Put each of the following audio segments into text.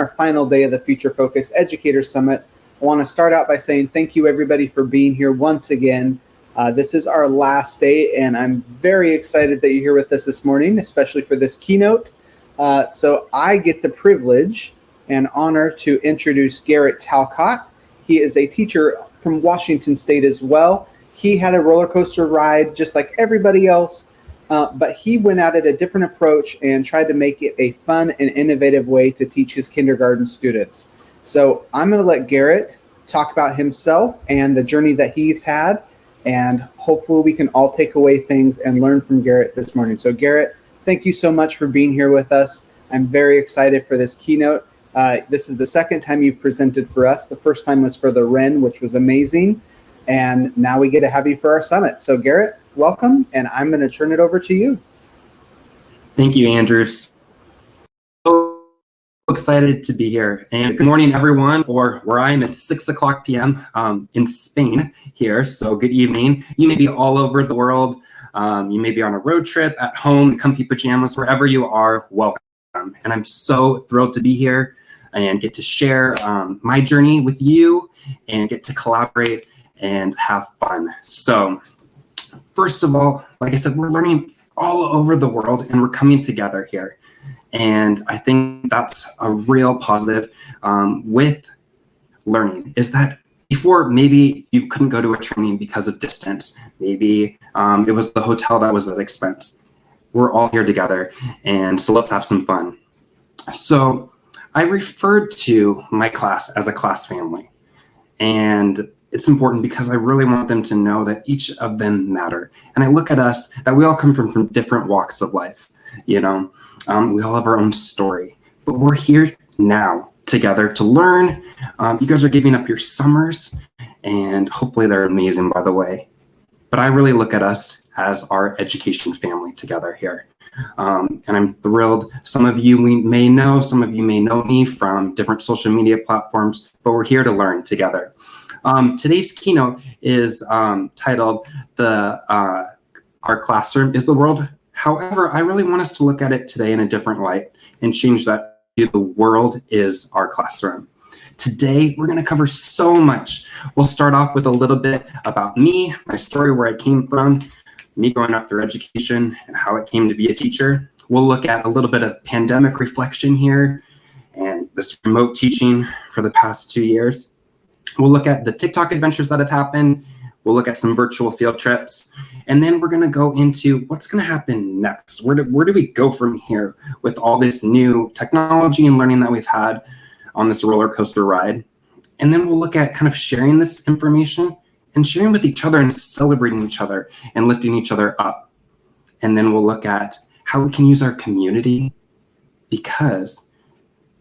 our final day of the Future Focus Educator Summit. I want to start out by saying thank you everybody for being here once again. This is our last day, and I'm very excited that you're here with us this morning, especially for this keynote. So I get the privilege and honor to introduce Garrett Talcott. He is a teacher from Washington State as well. He had a roller coaster ride just like everybody else, but he went at it a different approach and tried to make it a fun and innovative way to teach his kindergarten students. So I'm going to let Garrett talk about himself and the journey that he's had, and hopefully we can all take away things and learn from Garrett this morning. So Garrett, thank you so much for being here with us. I'm very excited for this keynote. This is the second time you've presented for us. The first time was for the Wren, which was amazing. And now we get to have you for our summit. So Garrett, welcome, and I'm going to turn it over to you. Thank you, Andrew. So excited to be here. And good morning, everyone, or where I am at 6:00 p.m. In Spain here. So good evening. You may be all over the world. You may be on a road trip, at home, comfy pajamas, wherever you are, welcome. And I'm so thrilled to be here and get to share my journey with you and get to collaborate and have fun. So first of all, like I said, we're learning all over the world and we're coming together here. And I think that's a real positive with learning, is that before maybe you couldn't go to a training because of distance. Maybe it was the hotel that was at expense. We're all here together, and so let's have some fun. So I referred to my class as a class family, and it's important because I really want them to know that each of them matter. And I look at us, that we all come from different walks of life. You know, we all have our own story, but we're here now together to learn. You guys are giving up your summers, and hopefully they're amazing, by the way. But I really look at us as our education family together here. And I'm thrilled. Some of you we may know, some of you may know me from different social media platforms, but we're here to learn together. Today's keynote is titled Our Classroom is the World. However, I really want us to look at it today in a different light and change that to the world is our classroom. Today, we're going to cover so much. We'll start off with a little bit about me, my story, where I came from, me growing up through education and how it came to be a teacher. We'll look at a little bit of pandemic reflection here and this remote teaching for the past 2 years. We'll look at the TikTok adventures that have happened. We'll look at some virtual field trips. And then we're going to go into what's going to happen next. Where do we go from here with all this new technology and learning that we've had on this roller coaster ride? And then we'll look at kind of sharing this information and sharing with each other and celebrating each other and lifting each other up. And then we'll look at how we can use our community, because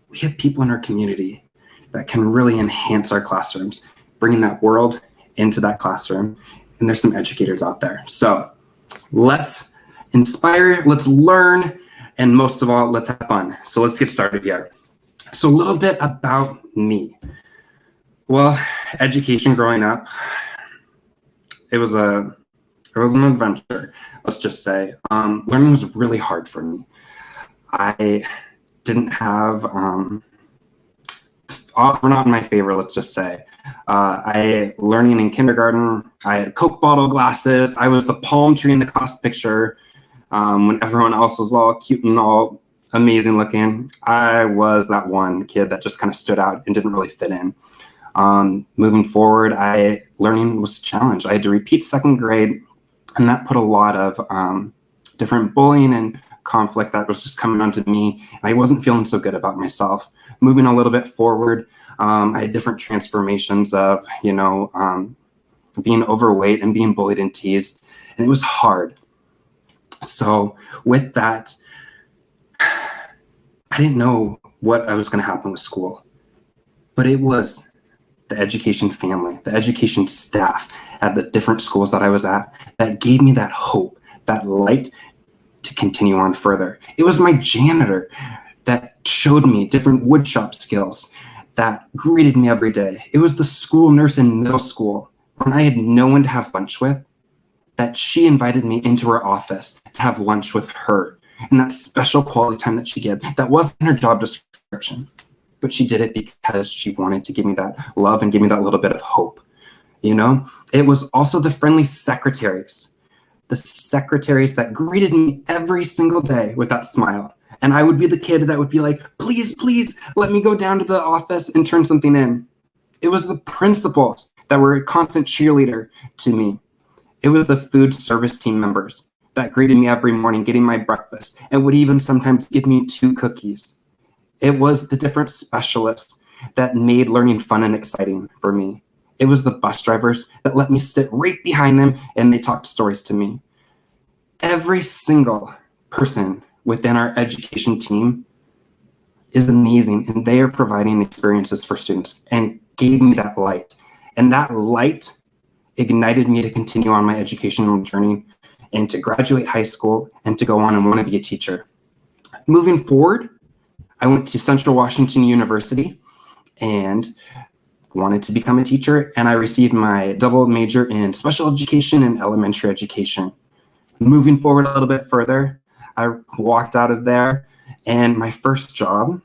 we have people in our community that can really enhance our classrooms, bringing that world into that classroom. And there's some educators out there. So let's inspire, let's learn, and most of all, let's have fun. So let's get started here. So a little bit about me. Well, education growing up, it was an adventure, let's just say. Learning was really hard for me. I didn't have, were not my favorite, let's just say. Learning in kindergarten, I had Coke bottle glasses. I was the palm tree in the class picture when everyone else was all cute and all amazing looking. I was that one kid that just kind of stood out and didn't really fit in. Moving forward, learning was a challenge. I had to repeat second grade, and that put a lot of different bullying and conflict that was just coming onto me, and I wasn't feeling so good about myself. Moving a little bit forward, I had different transformations of, being overweight and being bullied and teased, and it was hard. So with that, I didn't know what was going to happen with school, but it was the education family, the education staff at the different schools that I was at that gave me that hope, that light to continue on further. It was my janitor that showed me different woodshop skills, that greeted me every day. It was the school nurse in middle school when I had no one to have lunch with, that she invited me into her office to have lunch with her, and that special quality time that she gave, that wasn't her job description. but she did it because she wanted to give me that love and give me that little bit of hope. It was also the friendly secretaries, that greeted me every single day with that smile. And I would be the kid that would be like, please, please let me go down to the office and turn something in. It was the principals that were a constant cheerleader to me. It was the food service team members that greeted me every morning, getting my breakfast, and would even sometimes give me 2 cookies. It was the different specialists that made learning fun and exciting for me. It was the bus drivers that let me sit right behind them and they talked stories to me. Every single person within our education team is amazing, and they are providing experiences for students and gave me that light. And that light ignited me to continue on my educational journey and to graduate high school and to go on and want to be a teacher. Moving forward, I went to Central Washington University and wanted to become a teacher, and I received my double major in special education and elementary education. Moving forward a little bit further, I walked out of there, and my first job,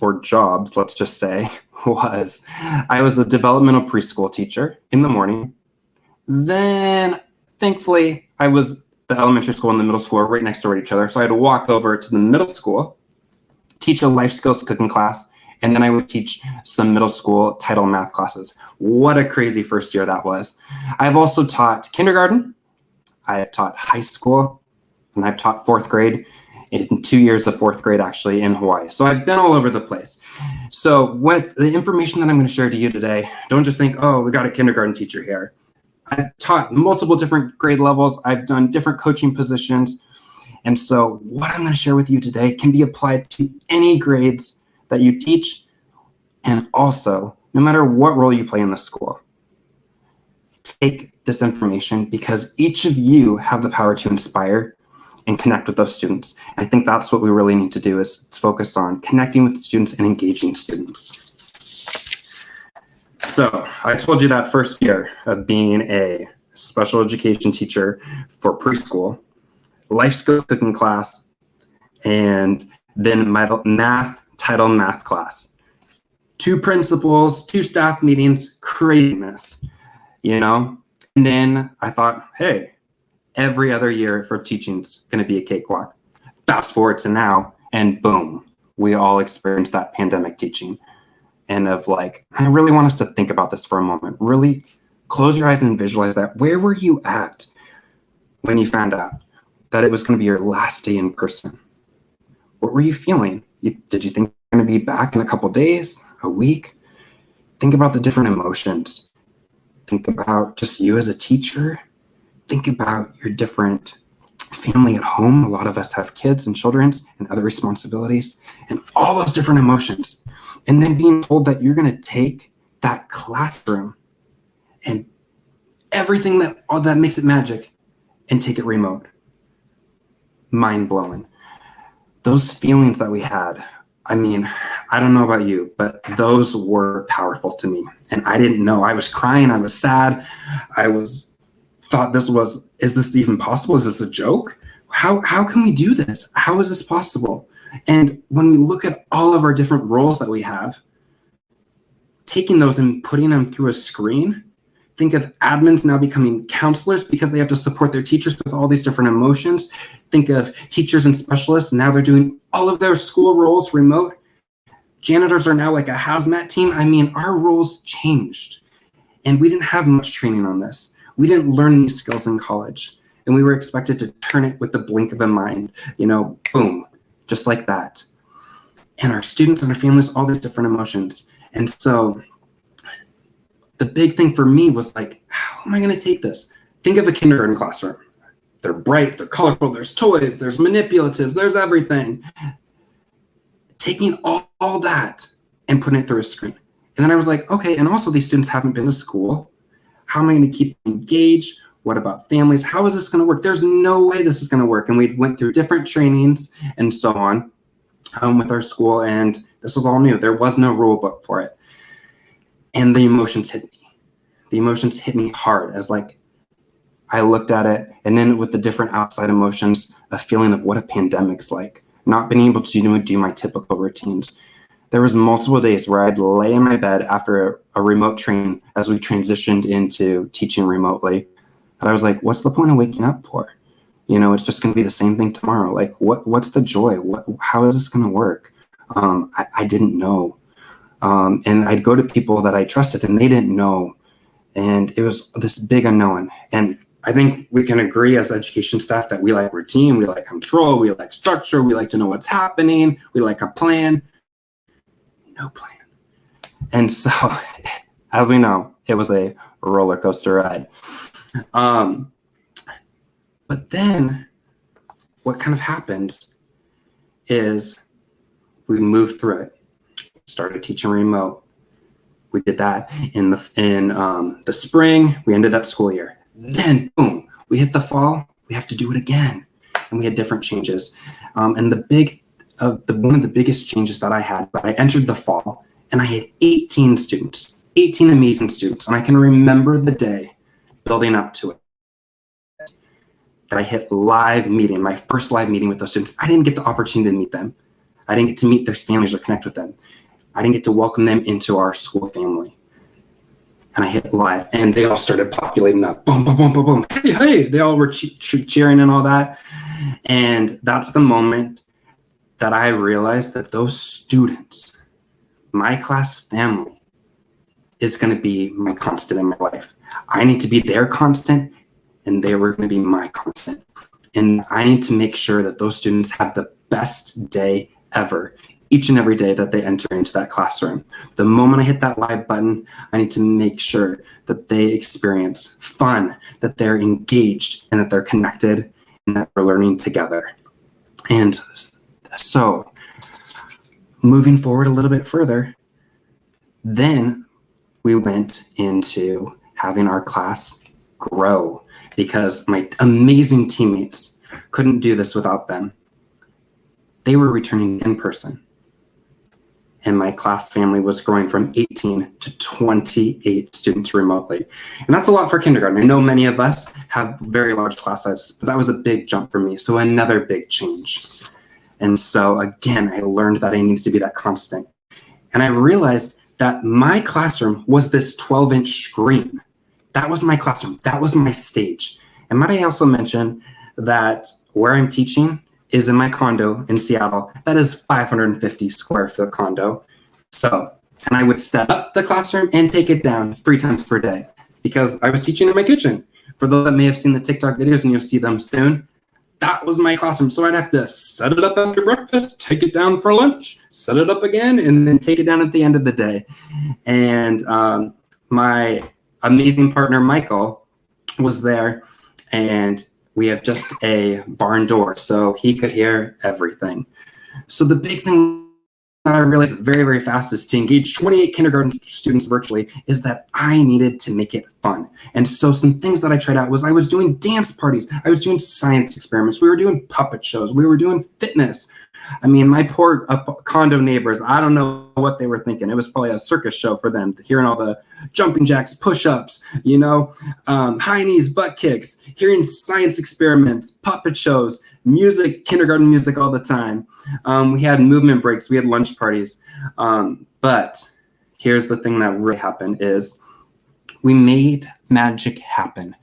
or jobs, let's just say, was I was a developmental preschool teacher in the morning. Then, thankfully, I was the elementary school and the middle school were right next door to each other, so I had to walk over to the middle school, teach a life skills cooking class, and then I would teach some middle school title math classes. What a crazy first year that was. I've also taught kindergarten, I have taught high school, and I've taught 4th grade in 2 years of 4th grade actually in Hawaii. So I've been all over the place. So with the information that I'm going to share to you today, don't just think, oh, we got a kindergarten teacher here. I've taught multiple different grade levels. I've done different coaching positions. And so what I'm going to share with you today can be applied to any grades that you teach, and also no matter what role you play in the school. Take this information because each of you have the power to inspire and connect with those students. I think that's what we really need to do, is it's focused on connecting with students and engaging students. So I told you that first year of being a special education teacher for preschool, life skills cooking class, and then my title math class. 2 principals, 2 staff meetings, craziness, And then I thought, hey, every other year for teaching's going to be a cakewalk. Fast forward to now, and boom, we all experienced that pandemic teaching. And of like, I really want us to think about this for a moment. Really close your eyes and visualize that. Where were you at when you found out that it was going to be your last day in person? What were you feeling? Did you think you're going to be back in a couple days, a week? Think about the different emotions. Think about just you as a teacher. Think about your different family at home. A lot of us have kids and children and other responsibilities and all those different emotions. And then being told that you're going to take that classroom and everything that makes it magic and take it remote. Mind blowing. Those feelings that we had, I mean, I don't know about you, but those were powerful to me. And I didn't know. I was crying. I was sad. Thought is this even possible? Is this a joke? How can we do this? How is this possible? And when we look at all of our different roles that we have, taking those and putting them through a screen, think of admins now becoming counselors because they have to support their teachers with all these different emotions. Think of teachers and specialists. Now they're doing all of their school roles remote. Janitors are now like a hazmat team. I mean, our roles changed. And we didn't have much training on this. We didn't learn these skills in college. And we were expected to turn it with the blink of a mind, boom, just like that. And our students and our families, all these different emotions. And so the big thing for me was like, how am I going to take this? Think of a kindergarten classroom. They're bright, they're colorful, there's toys, there's manipulative, there's everything. Taking all that and putting it through a screen. And then I was like, okay, and also these students haven't been to school. How am I going to keep engaged? What about families? How is this going to work? There's no way this is going to work. And we went through different trainings and so on with our school, and this was all new. There was no rule book for it. And the emotions hit me. The emotions hit me hard as like, I looked at it, and then with the different outside emotions, a feeling of what a pandemic's like, not being able to do my typical routines. there was multiple days where I'd lay in my bed after a remote training as we transitioned into teaching remotely. And I was like, what's the point of waking up for? It's just going to be the same thing tomorrow. Like, what's the joy? How is this going to work? I didn't know. And I'd go to people that I trusted and they didn't know. And it was this big unknown. And I think we can agree as education staff that we like routine, we like control, we like structure, we like to know what's happening, we like a plan. No plan. And so, as we know, it was a roller coaster ride. But then what kind of happens is we moved through it, started teaching remote. We did that in the spring. We ended that school year. Then, boom, we hit the fall. We have to do it again. And we had different changes. And one of the biggest changes that I had, I entered the fall and I had 18 students, 18 amazing students. And I can remember the day building up to it. That I hit my first live meeting with those students. I didn't get the opportunity to meet them. I didn't get to meet their families or connect with them. I didn't get to welcome them into our school family. And I hit live and they all started populating up. Boom, boom, boom, boom, boom. Hey, hey. They all were cheering and all that. And that's the moment that I realized that those students, my class family, is going to be my constant in my life. I need to be their constant and they were going to be my constant. And I need to make sure that those students have the best day ever, each and every day that they enter into that classroom. The moment I hit that live button, I need to make sure that they experience fun, that they're engaged, and that they're connected, and that we're learning together. And so, moving forward a little bit further, then we went into having our class grow because my amazing teammates couldn't do this without them. They were returning in person. And my class family was growing from 18 to 28 students remotely. And that's a lot for kindergarten. I know many of us have very large class sizes, but that was a big jump for me. So another big change. And so again, I learned that I needed to be that constant. And I realized that my classroom was this 12-inch screen. That was my classroom. That was my stage. And might I also mention that where I'm teaching is in my condo in Seattle. That is 550 square foot condo. So, and I would set up the classroom and take it down 3 times per day because I was teaching in my kitchen. For those that may have seen the TikTok videos and you'll see them soon, that was my classroom. So I'd have to set it up after breakfast, take it down for lunch, set it up again, and then take it down at the end of the day. And my amazing partner, Michael, was there, and we have just a barn door, so he could hear everything. So the big thing that I realized very, very fast is to engage 28 kindergarten students virtually is that I needed to make it fun. And so some things that I tried out was I was doing dance parties. I was doing science experiments. We were doing puppet shows. We were doing fitness. I mean, my poor condo neighbors, I don't know what they were thinking. It was probably a circus show for them, hearing all the jumping jacks, push-ups, high knees, butt kicks, hearing science experiments, puppet shows, music, kindergarten music all the time. We had movement breaks, we had lunch parties. But here's the thing that really happened is we made magic happen.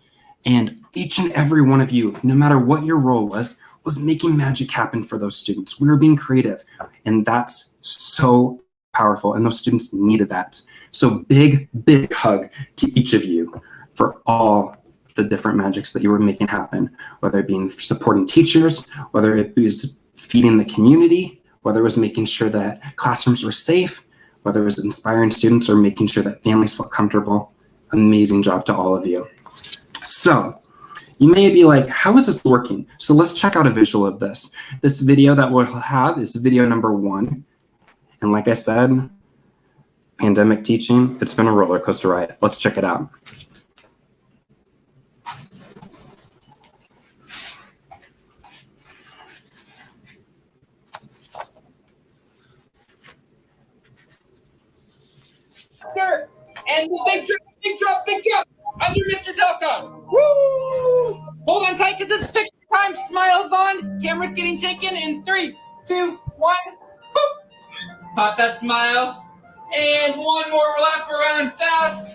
And each and every one of you, no matter what your role was making magic happen for those students. We were being creative, and that's so powerful, and those students needed that. So big, big hug to each of you for all the different magics that you were making happen, whether it be supporting teachers, whether it was feeding the community, whether it was making sure that classrooms were safe, whether it was inspiring students or making sure that families felt comfortable. Amazing job to all of you. So, you may be like, how is this working? So let's check out a visual of this. This video that we'll have is video number 1. And like I said, pandemic teaching, it's been a roller coaster ride. Let's check it out. Sir, and the big drop, under Mr. Talcott. Woo! Hold on tight because it's picture time. Smiles on. Camera's getting taken in 3, 2, 1. Boop. Pop that smile. And one more lap around fast.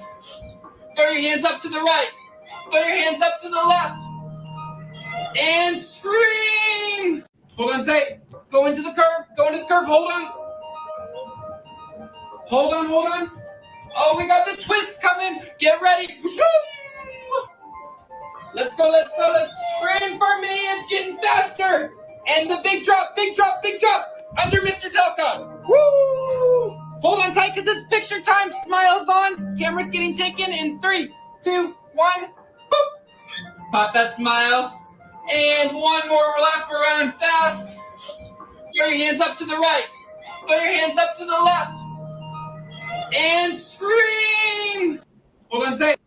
Throw your hands up to the right. Throw your hands up to the left. And scream. Hold on tight. Go into the curve. Go into the curve. Hold on. Hold on, hold on. Oh, we got the twist coming. Get ready. Let's go, let's go. Let's scream for me. It's getting faster. And the big drop, big drop, big drop. Under Mr. Talcott. Woo! Hold on tight because it's picture time. Smiles on. Camera's getting taken in 3, 2, 1. Boop. Pop that smile. And one more lap around fast. Throw your hands up to the right. Throw your hands up to the left. And scream. Hold on tight.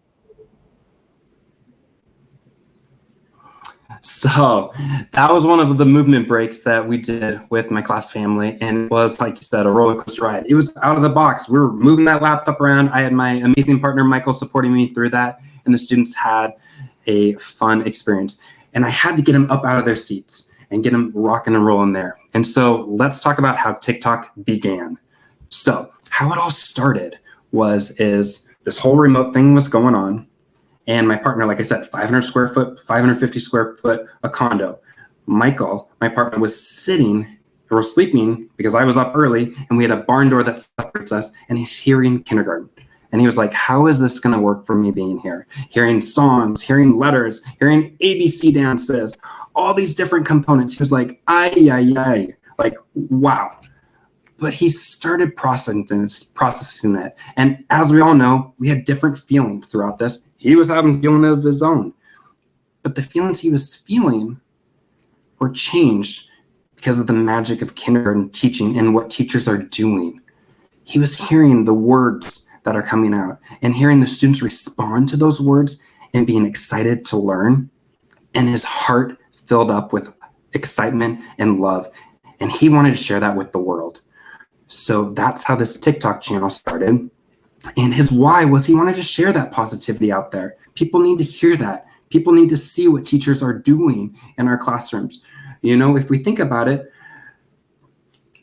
So that was one of the movement breaks that we did with my class family, and it was, like you said, a roller coaster ride. It was out of the box. We were moving that laptop around. I had my amazing partner, Michael, supporting me through that, and the students had a fun experience. And I had to get them up out of their seats and get them rocking and rolling there. And so let's talk about how TikTok began. So how it all started is this whole remote thing was going on. And my partner, like I said, 500 square foot, 550 square foot, a condo. Michael, my partner, was sitting or sleeping because I was up early and we had a barn door that separates us, and he's hearing kindergarten. And he was like, how is this gonna work for me being here? Hearing songs, hearing letters, hearing ABC dances, all these different components. He was like, ay, like, wow. But he started processing it. And as we all know, we had different feelings throughout this. He was having feelings of his own. But the feelings he was feeling were changed because of the magic of kindergarten teaching and what teachers are doing. He was hearing the words that are coming out and hearing the students respond to those words and being excited to learn. And his heart filled up with excitement and love. And he wanted to share that with the world. So that's how this TikTok channel started. And his why was he wanted to share that positivity out there. People need to hear that. People need to see what teachers are doing in our classrooms. You know, if we think about it,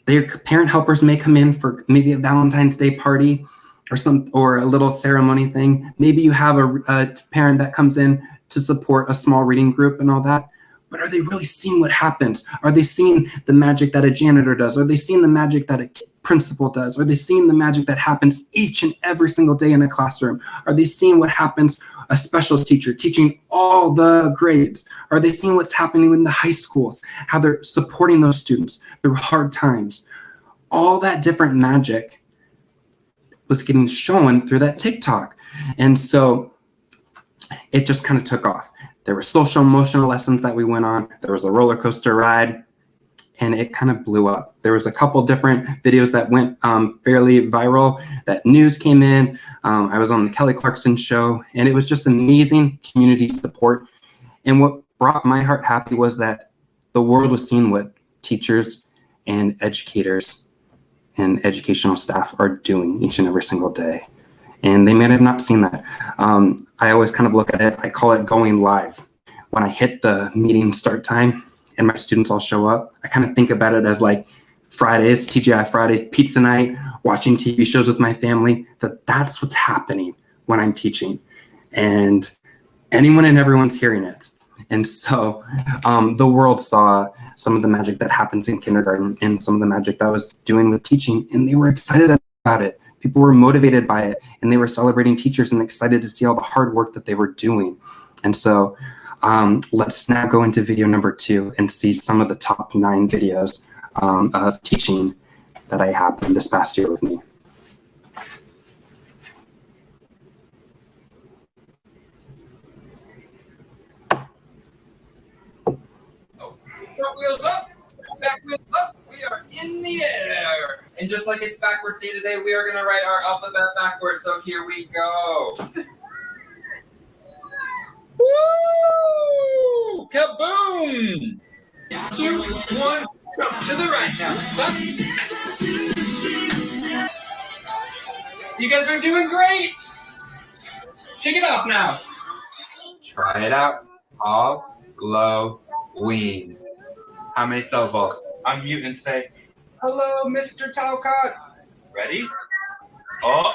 their parent helpers may come in for maybe a Valentine's Day party or a little ceremony thing. Maybe you have a parent that comes in to support a small reading group and all that. But are they really seeing what happens? Are they seeing the magic that a janitor does? Are they seeing the magic that a principal does? Are they seeing the magic that happens each and every single day in a classroom? Are they seeing what happens, a special teacher teaching all the grades? Are they seeing what's happening in the high schools, how they're supporting those students through hard times? All that different magic was getting shown through that TikTok. And so it just kind of took off. There were social emotional lessons that we went on. There was a roller coaster ride, and it kind of blew up. There was a couple different videos that went fairly viral. That news came in. I was on the Kelly Clarkson show, and it was just amazing community support. And what brought my heart happy was that the world was seeing what teachers and educators and educational staff are doing each and every single day. And they may have not seen that. I always kind of look at it, I call it going live. When I hit the meeting start time and my students all show up, I kind of think about it as like Fridays, TGI Fridays, pizza night, watching TV shows with my family, that's what's happening when I'm teaching. And anyone and everyone's hearing it. And so the world saw some of the magic that happens in kindergarten and some of the magic that I was doing with teaching, and they were excited about it. People were motivated by it, and they were celebrating teachers and excited to see all the hard work that they were doing. And so let's now go into video number 2 and see some of the top 9 videos of teaching that I happened this past year with me. Front wheels up, back wheels up, we are in the air. And just like it's backwards day today, we are going to write our alphabet backwards, so here we go. Woo! Kaboom! 2, 1, go to the right now. Up. You guys are doing great! Shake it off now. Try it out. All, low, wing. How many syllables? Unmute and say, hello, Mr. Talcott. Ready? Oh.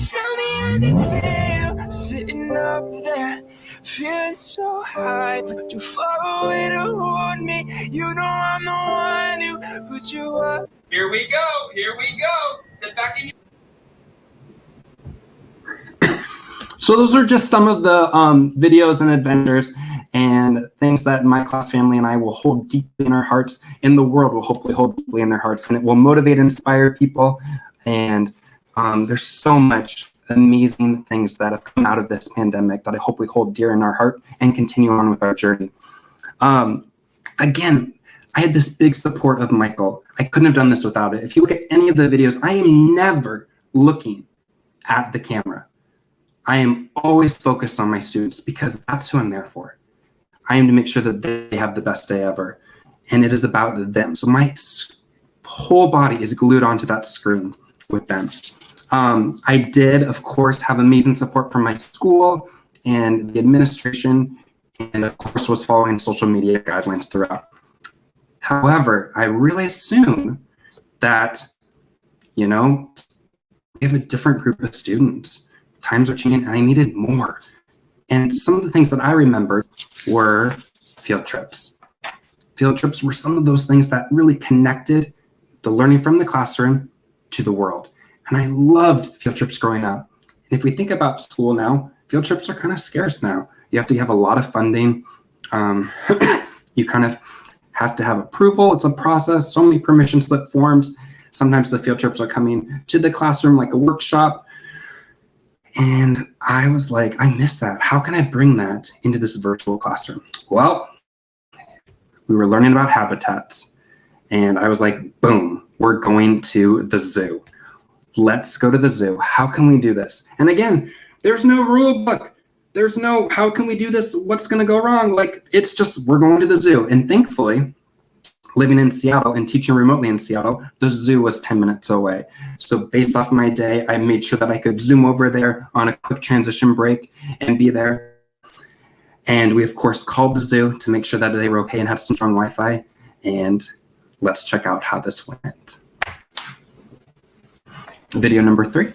Tell me how you feel, sitting up there, feeling so high, but you're far away to hold me. You know I'm the one who put you up. Here we go. Sit back in. So those are just some of the videos and adventures and things that my class family and I will hold deeply in our hearts, and the world will hopefully hold deeply in their hearts, and it will motivate and inspire people. And there's so much amazing things that have come out of this pandemic that I hope we hold dear in our heart and continue on with our journey. Again, I had this big support of Michael. I couldn't have done this without it. If you look at any of the videos, I am never looking at the camera. I am always focused on my students because that's who I'm there for. I am to make sure that they have the best day ever. And it is about them. So my whole body is glued onto that screen with them. I did, of course, have amazing support from my school and the administration, and of course was following social media guidelines throughout. However, I really assume that, we have a different group of students. Times are changing and I needed more. And some of the things that I remembered were field trips. Field trips were some of those things that really connected the learning from the classroom to the world. And I loved field trips growing up. And if we think about school now, field trips are kind of scarce now. You have to have a lot of funding. You kind of have to have approval. It's a process, so many permission slip forms. Sometimes the field trips are coming to the classroom like a workshop. And I was like, I miss that. How can I bring that into this virtual classroom? Well, we were learning about habitats. And I was like, boom, we're going to the zoo. Let's go to the zoo. How can we do this? And again, there's no rule book. There's no, how can we do this? What's going to go wrong? Like, it's just, we're going to the zoo. And thankfully, living in Seattle and teaching remotely in Seattle, the zoo was 10 minutes away. So based off my day, I made sure that I could zoom over there on a quick transition break and be there. And we, of course, called the zoo to make sure that they were okay and had some strong Wi-Fi. And let's check out how this went. Video number 3.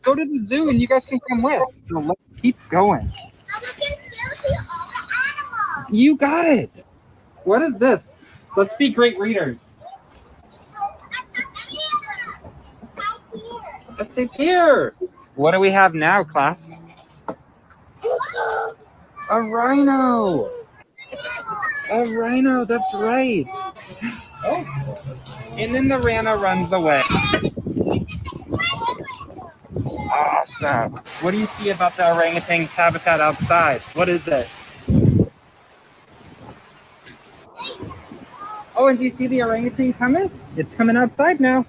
Go to the zoo and you guys can come with. So let's keep going. You got it. What is this? Let's be great readers. Let's see here. What do we have now, class? A rhino. A rhino, that's right. Oh. And then the rhino runs away. Awesome. What do you see about the orangutan's habitat outside? What is it? Oh, and do you see the orangutan coming? It's coming outside now.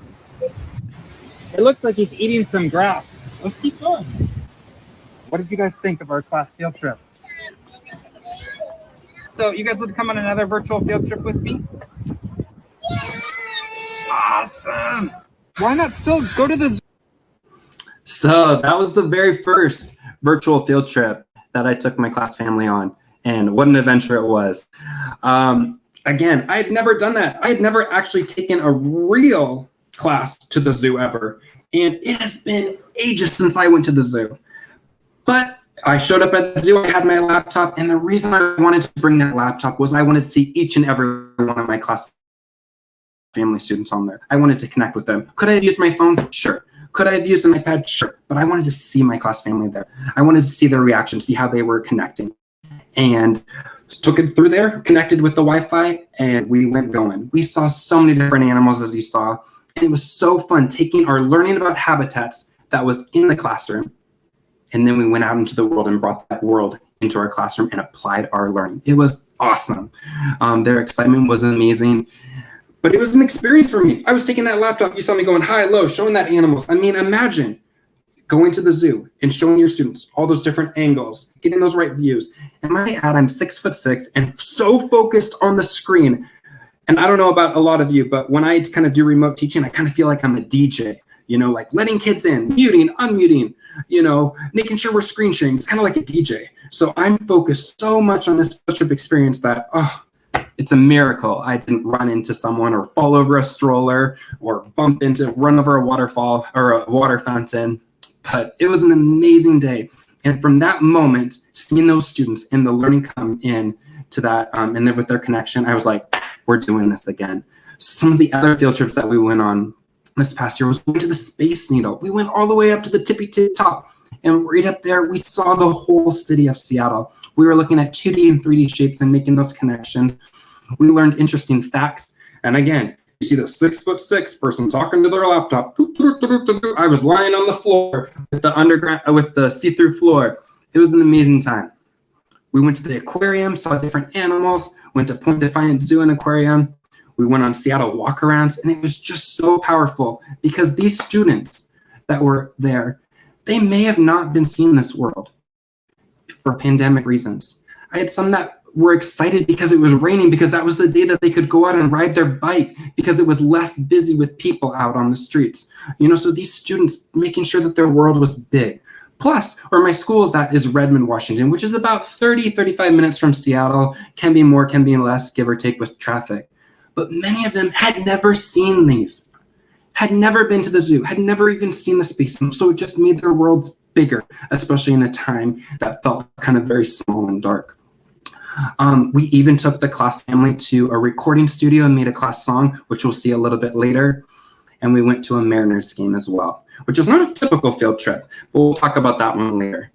It looks like he's eating some grass. Let's keep going. What did you guys think of our class field trip? So you guys would come on another virtual field trip with me? Awesome. Why not still go to the zoo? So that was the very first virtual field trip that I took my class family on. And what an adventure it was. Again, I had never done that. I had never actually taken a real class to the zoo ever. And it has been ages since I went to the zoo. But I showed up at the zoo, I had my laptop, and the reason I wanted to bring that laptop was I wanted to see each and every one of my class family students on there. I wanted to connect with them. Could I have used my phone? Sure. Could I have used an iPad? Sure. But I wanted to see my class family there. I wanted to see their reaction, see how they were connecting. And took it through there, connected with the Wi-Fi, and we went going. We saw so many different animals, as you saw, and it was so fun taking our learning about habitats that was in the classroom, and then we went out into the world and brought that world into our classroom and applied our learning. It was awesome. Their excitement was amazing, but it was an experience for me. I was taking that laptop, you saw me going high, low, showing that animals. I mean, imagine going to the zoo and showing your students all those different angles, getting those right views. And my add, I'm 6'6" and so focused on the screen. And I don't know about a lot of you, but when I kind of do remote teaching, I kind of feel like I'm a DJ. like letting kids in, muting, unmuting, making sure we're screen sharing. It's kind of like a DJ. So I'm focused so much on this field trip experience that, it's a miracle I didn't run into someone or fall over a stroller or run over a waterfall or a water fountain. But it was an amazing day. And from that moment, seeing those students and the learning come in to that, and then with their connection, I was like, we're doing this again. Some of the other field trips that we went on this past year was we went to the Space Needle. We went all the way up to the tippy top. And right up there, we saw the whole city of Seattle. We were looking at 2D and 3D shapes and making those connections. We learned interesting facts. And again, you see the 6'6" person talking to their laptop. I was lying on the floor with the see-through floor. It was an amazing time. We went to the aquarium, saw different animals, went to Point Defiance Zoo and Aquarium. We went on Seattle walkarounds, and it was just so powerful because these students that were there, they may have not been seeing this world for pandemic reasons. I had some that were excited because it was raining, because that was the day that they could go out and ride their bike because it was less busy with people out on the streets. So these students making sure that their world was big. Plus, where my school is at is Redmond, Washington, which is about 35 minutes from Seattle. Can be more, can be less, give or take with traffic. But many of them had never seen these, had never been to the zoo, had never even seen the space. So it just made their worlds bigger, especially in a time that felt kind of very small and dark. We even took the class family to a recording studio and made a class song, which we'll see a little bit later. And we went to a Mariners game as well, which is not a typical field trip, but we'll talk about that one later.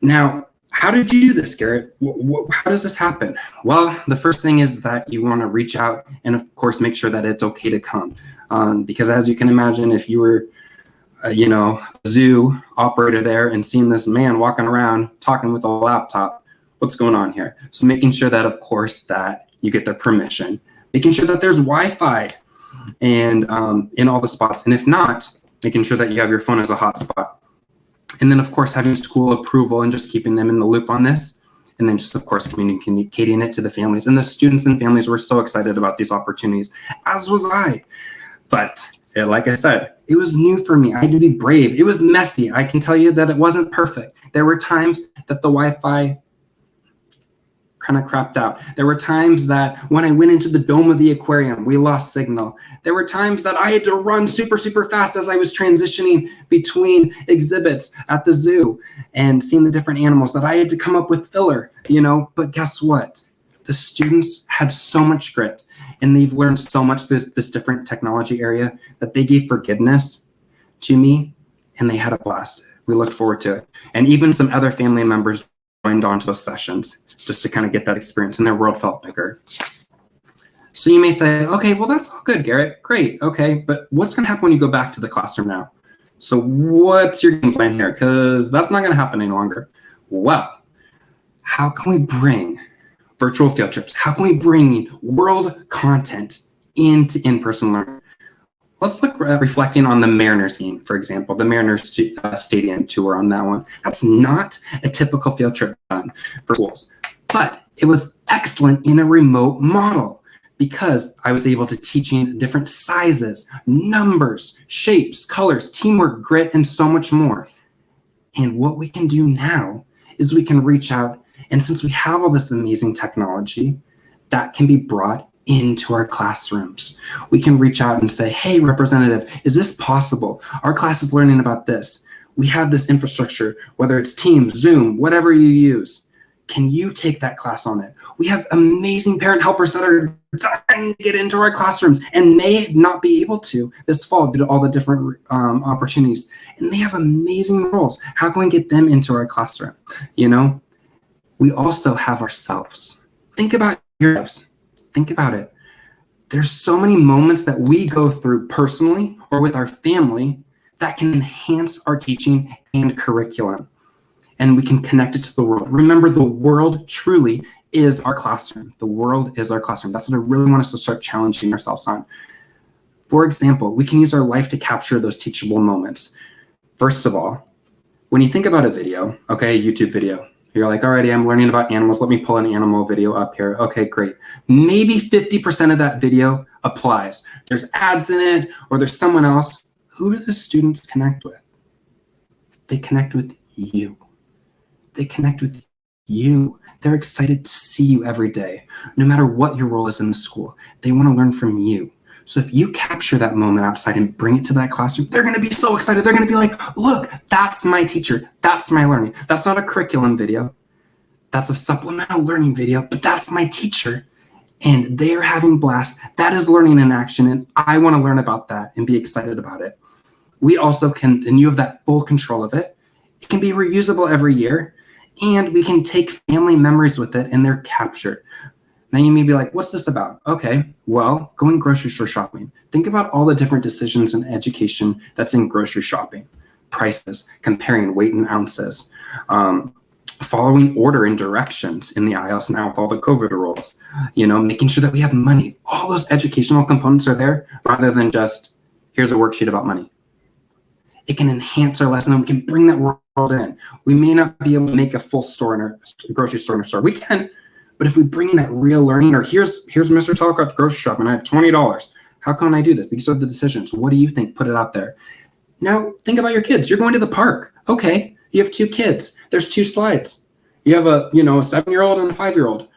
Now, how did you do this, Garrett? How does this happen? Well, the first thing is that you want to reach out and, of course, make sure that it's okay to come. Because as you can imagine, if you were, a zoo operator there and seeing this man walking around talking with a laptop, what's going on here? So making sure that, of course, that you get their permission, making sure that there's Wi-Fi and in all the spots. And if not, making sure that you have your phone as a hotspot. And then, of course, having school approval and just keeping them in the loop on this. And then just, of course, communicating it to the families. And the students and families were so excited about these opportunities, as was I. But like I said, it was new for me. I had to be brave. It was messy. I can tell you that it wasn't perfect. There were times that the Wi-Fi kind of crapped out. There were times that when I went into the dome of the aquarium, we lost signal. There were times that I had to run super, super fast as I was transitioning between exhibits at the zoo and seeing the different animals, that I had to come up with filler, But guess what? The students had so much grit and they've learned so much this different technology area that they gave forgiveness to me and they had a blast. We looked forward to it. And even some other family members joined onto those sessions just to kind of get that experience, and their world felt bigger. So you may say, okay, well, that's all good, Garrett. Great. Okay. But what's going to happen when you go back to the classroom now? So what's your game plan here? Because that's not going to happen any longer. Well, how can we bring virtual field trips? How can we bring world content into in-person learning? Let's look at reflecting on the Mariners game, for example, the Mariners stadium tour on that one. That's not a typical field trip done for schools, but it was excellent in a remote model because I was able to teach in different sizes, numbers, shapes, colors, teamwork, grit, and so much more. And what we can do now is we can reach out, and since we have all this amazing technology, that can be brought into our classrooms. We can reach out and say, hey, representative, is this possible? Our class is learning about this. We have this infrastructure, whether it's Teams, Zoom, whatever you use. Can you take that class on it? We have amazing parent helpers that are dying to get into our classrooms and may not be able to this fall due to all the different opportunities. And they have amazing roles. How can we get them into our classroom? We also have ourselves. Think about yourselves. Think about it. There's so many moments that we go through personally or with our family that can enhance our teaching and curriculum. And we can connect it to the world. Remember, the world truly is our classroom. The world is our classroom. That's what I really want us to start challenging ourselves on. For example, we can use our life to capture those teachable moments. First of all, when you think about a video, okay, a YouTube video, you're like, alrighty, I'm learning about animals. Let me pull an animal video up here. Okay, great. Maybe 50% of that video applies. There's ads in it, or there's someone else. who do the students connect with? They connect with you. They connect with you. They're excited to see you every day, no matter what your role is in the school. They want to learn from you. So if you capture that moment outside and bring it to that classroom, they're going to be so excited. They're going to be like, look, that's my teacher. That's my learning. That's not a curriculum video. That's a supplemental learning video, but that's my teacher. And they're having blast. That is learning in action. And I want to learn about that and be excited about it. We also can, and you have that full control of it. It can be reusable every year. And we can take family memories with it, and they're captured. Now you may be like, what's this about? Okay, well, going grocery store shopping. Think about all the different decisions in education that's in grocery shopping. Prices, comparing weight and ounces, following order and directions in the aisles now with all the COVID rules, making sure that we have money. All those educational components are there rather than just, here's a worksheet about money. It can enhance our lesson, and we can bring that world in. We may not be able to make a full store in our grocery store in our store. We can, but if we bring in that real learning, or here's Mr. Talcott grocery shop, and I have $20. How can I do this? These are the decisions. What do you think? Put it out there. Now think about your kids. You're going to the park. Okay, you have 2 kids. There's 2 slides. You have a 7-year-old and a 5-year-old.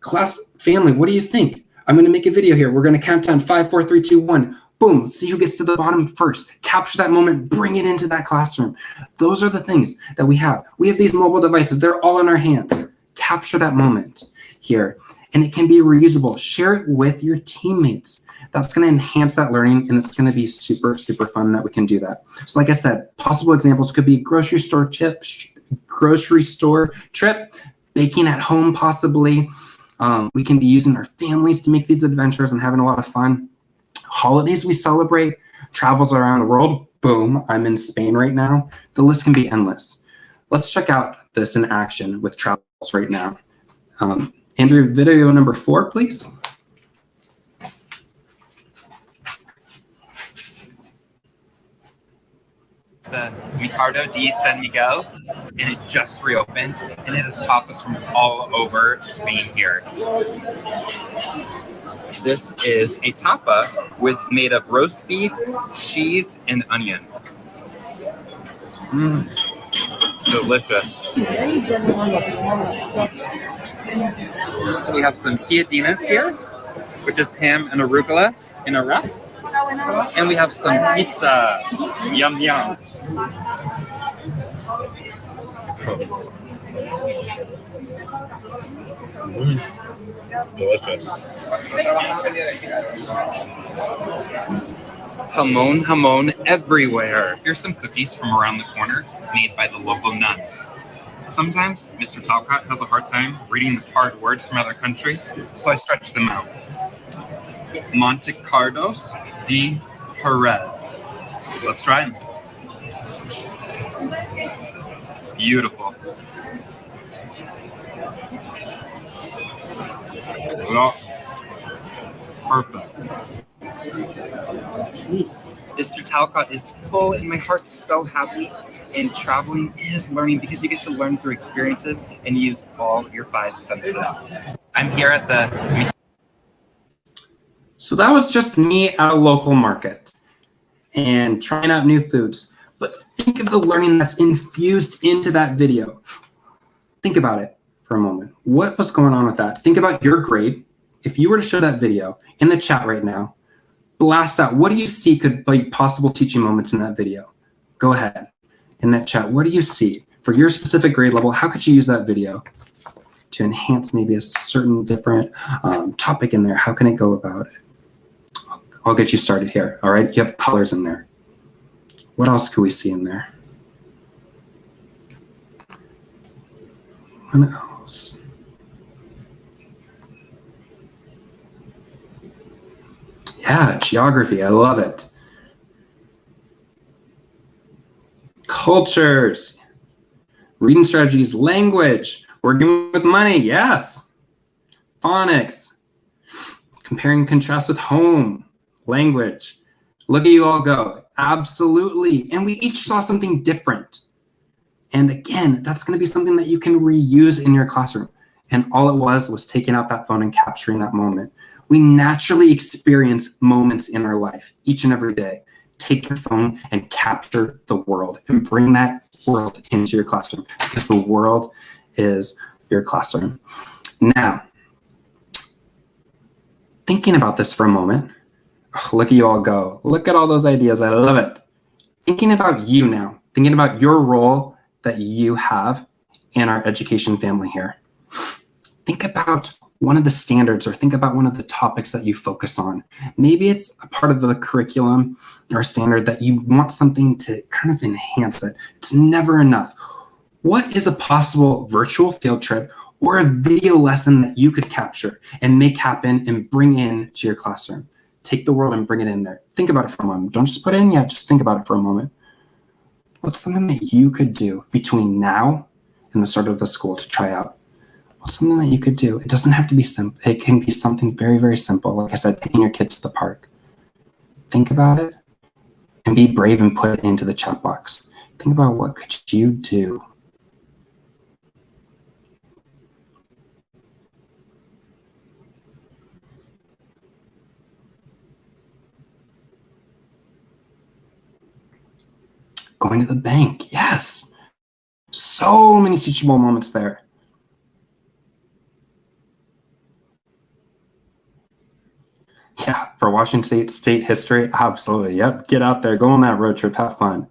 Class, family, what do you think? I'm going to make a video here. We're going to count down 5, 4, 3, 2, 1. Boom, see who gets to the bottom first. Capture that moment, bring it into that classroom. Those are the things that we have. We have these mobile devices. They're all in our hands. Capture that moment here. And it can be reusable. Share it with your teammates. That's going to enhance that learning, and it's going to be super, super fun that we can do that. So like I said, possible examples could be grocery store trip, baking at home possibly. We can be using our families to make these adventures and having a lot of fun. Holidays we celebrate, travels around the world. Boom, I'm in Spain right now. The list can be endless. Let's check out this in action with travels right now. Andrew, video number 4, please. The Mercado de San Miguel, and it just reopened, and it has tapas from all over Spain here. This is a tapa made of roast beef, cheese, and onion. Delicious. So we have some piadinas here, which is ham and arugula in a wrap. And we have some pizza. Yum, yum. Delicious. Jamon everywhere. Here's some cookies from around the corner made by the local nuns. Sometimes Mr. Talcott has a hard time reading hard words from other countries, so I stretch them out. Monte Carlos de Jerez. Let's try them. Beautiful. Well, perfect. Mr. Talcott is full, and my heart's so happy. And traveling is learning because you get to learn through experiences and use all your 5 senses. I'm here at the... So that was just me at a local market and trying out new foods. But think of the learning that's infused into that video. Think about it for a moment. What was going on with that? Think about your grade. If you were to show that video in the chat right now, blast out. What do you see could be possible teaching moments in that video? Go ahead. In that chat, what do you see for your specific grade level? How could you use that video to enhance maybe a certain different topic in there? How can it go about it? I'll get you started here. All right, you have colors in there. What else could we see in there? What else? Yeah, geography, I love it. Cultures, reading strategies, language, working with money, yes. Phonics, comparing and contrast with home, language. Look at you all go, absolutely. And we each saw something different. And again, that's gonna be something that you can reuse in your classroom. And all it was taking out that phone and capturing that moment. We naturally experience moments in our life each and every day. take your phone and capture the world and bring that world into your classroom, because the world is your classroom. Now, thinking about this for a moment, look at you all go. Look at all those ideas. I love it. Thinking about you now, thinking about your role that you have in our education family here. Think about one of the standards, or think about one of the topics that you focus on. Maybe it's a part of the curriculum or standard that you want something to kind of enhance it. It's never enough. What is a possible virtual field trip or a video lesson that you could capture and make happen and bring in to your classroom? Take the world and bring it in there. Think about it for a moment. Don't just put it in yet, just think about it for a moment. What's something that you could do between now and the start of the school to try out? What's something that you could do? It doesn't have to be simple. It can be something very, very simple. Like I said, taking your kids to the park. Think about it and be brave and put it into the chat box. Think about what could you do. Going to the bank, yes. So many teachable moments there. Yeah, for Washington State history, absolutely. Yep, get out there, go on that road trip, have fun.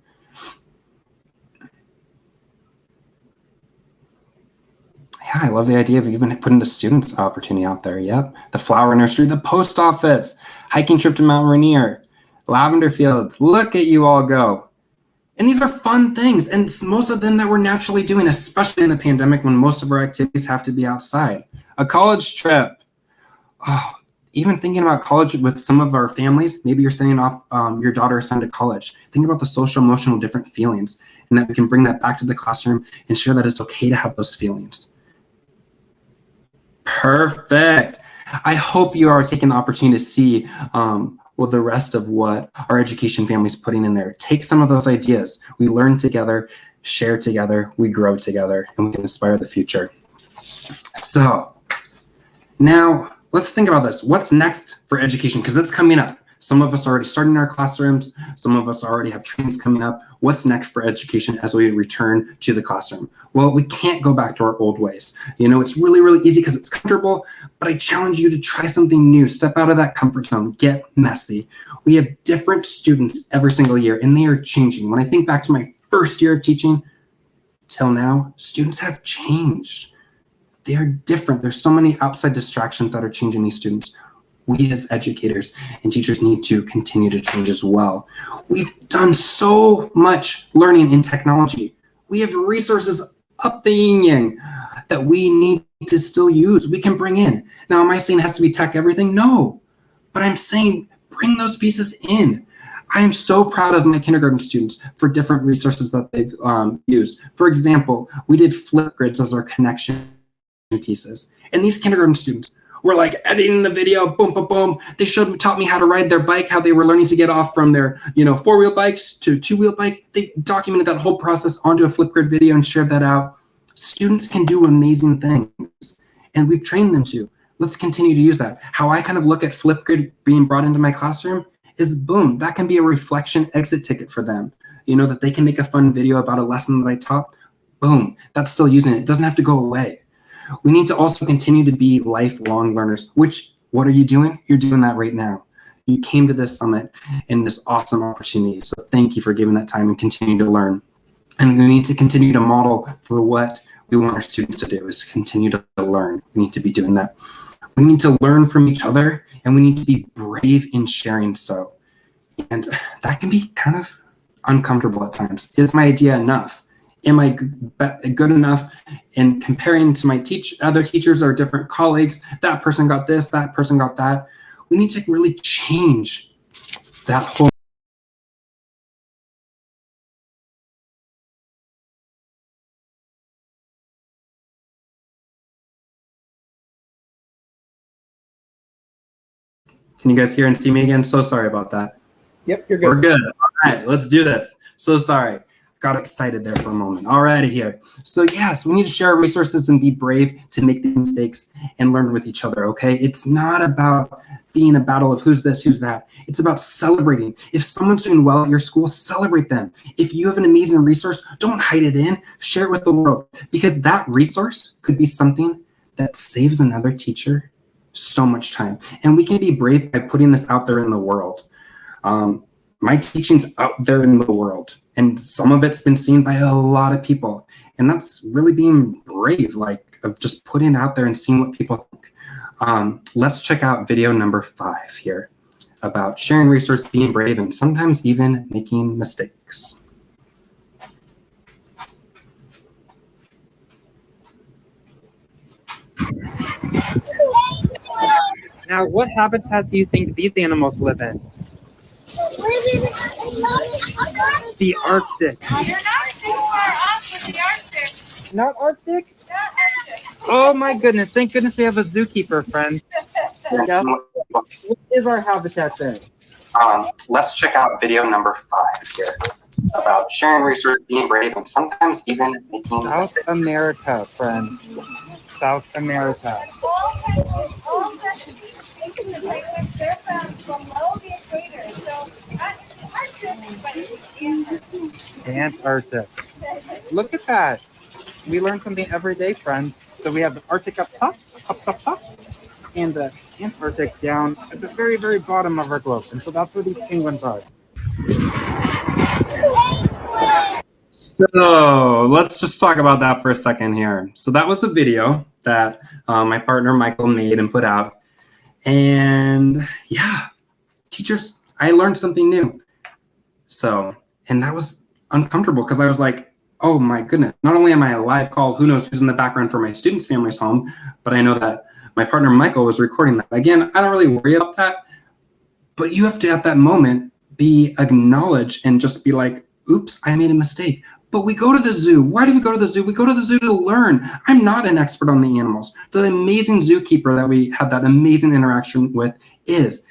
Yeah, I love the idea of even putting the students' opportunity out there. Yep, the flower nursery, the post office, hiking trip to Mount Rainier, lavender fields. Look at you all go. And these are fun things, and most of them that we're naturally doing, especially in the pandemic when most of our activities have to be outside. A college trip. Oh, even thinking about college with some of our families, maybe you're sending off your daughter or son to college. Think about the social, emotional, different feelings, and that we can bring that back to the classroom and share that it's okay to have those feelings. Perfect. I hope you are taking the opportunity to see the rest of what our education family is putting in there. Take some of those ideas. We learn together, share together, we grow together, and we can inspire the future. So now let's think about this. What's next for education? Because that's coming up. Some of us are already starting our classrooms. Some of us already have trainings coming up. What's next for education as we return to the classroom? Well, we can't go back to our old ways. You know, it's really, really easy because it's comfortable, but I challenge you to try something new. Step out of that comfort zone, get messy. We have different students every single year, and they are changing. When I think back to my first year of teaching till now, students have changed. They are different. There's so many outside distractions that are changing these students. We as educators and teachers need to continue to change as well. We've done so much learning in technology. We have resources up the yin-yang that we need to still use, we can bring in. Now, am I saying it has to be tech everything? No, but I'm saying bring those pieces in. I am so proud of my kindergarten students for different resources that they've used. For example, we did flip grids as our connection pieces. And these kindergarten students were like editing the video, boom, boom, boom. They taught me how to ride their bike, how they were learning to get off from their, four-wheel bikes to two-wheel bike. They documented that whole process onto a Flipgrid video and shared that out. Students can do amazing things, and we've trained them to. Let's continue to use that. How I kind of look at Flipgrid being brought into my classroom is, boom, that can be a reflection exit ticket for them. That they can make a fun video about a lesson that I taught. Boom, that's still using it. It doesn't have to go away. We need to also continue to be lifelong learners, which, what are you doing? You're doing that right now. You came to this summit in this awesome opportunity. So thank you for giving that time and continue to learn. And we need to continue to model for what we want our students to do, is continue to learn. We need to be doing that. We need to learn from each other, and we need to be brave in sharing so. And that can be kind of uncomfortable at times. Is my idea enough? Am I good enough in comparing to my other teachers or different colleagues? That person got this, that person got that. We need to really change that whole. Can you guys hear and see me again? So sorry about that. Yep, you're good. We're good. All right, let's do this. So sorry. Got excited there for a moment. All righty here. So yes, we need to share our resources and be brave to make these mistakes and learn with each other, okay? It's not about being a battle of who's this, who's that. It's about celebrating. If someone's doing well at your school, celebrate them. If you have an amazing resource, don't hide it in, share it with the world, because that resource could be something that saves another teacher so much time. And we can be brave by putting this out there in the world. My teaching's out there in the world, and some of it's been seen by a lot of people. And that's really being brave, like of just putting it out there and seeing what people think. Let's check out video number 5 here about sharing resources, being brave, and sometimes even making mistakes. Now, what habitat do you think these animals live in? The Arctic. You're not too far off with the Arctic. Not Arctic? Not Arctic. Oh my goodness, thank goodness we have a zookeeper, friend. Yeah. What is our habitat there? Let's check out video number 5 here about sharing resources, being brave, and sometimes even making South mistakes. America, friend. South America. All kinds of species of penguins, they're found below the equator. So not in the Arctic, but in the Antarctic. Look at that. We learn something every day, friends. So we have the Arctic up top, and the Antarctic down at the very, very bottom of our globe. And so that's where these penguins are. So let's just talk about that for a second here. So that was the video that my partner Michael made and put out. And yeah, teachers, I learned something new. So, and that was uncomfortable because I was like, oh my goodness, not only am I a live call, who knows who's in the background for my students' family's home, but I know that my partner Michael was recording that. Again, I don't really worry about that, but you have to, at that moment, be acknowledged and just be like, oops, I made a mistake. But we go to the zoo. Why do we go to the zoo? We go to the zoo to learn. I'm not an expert on the animals. The amazing zookeeper that we had that amazing interaction with is.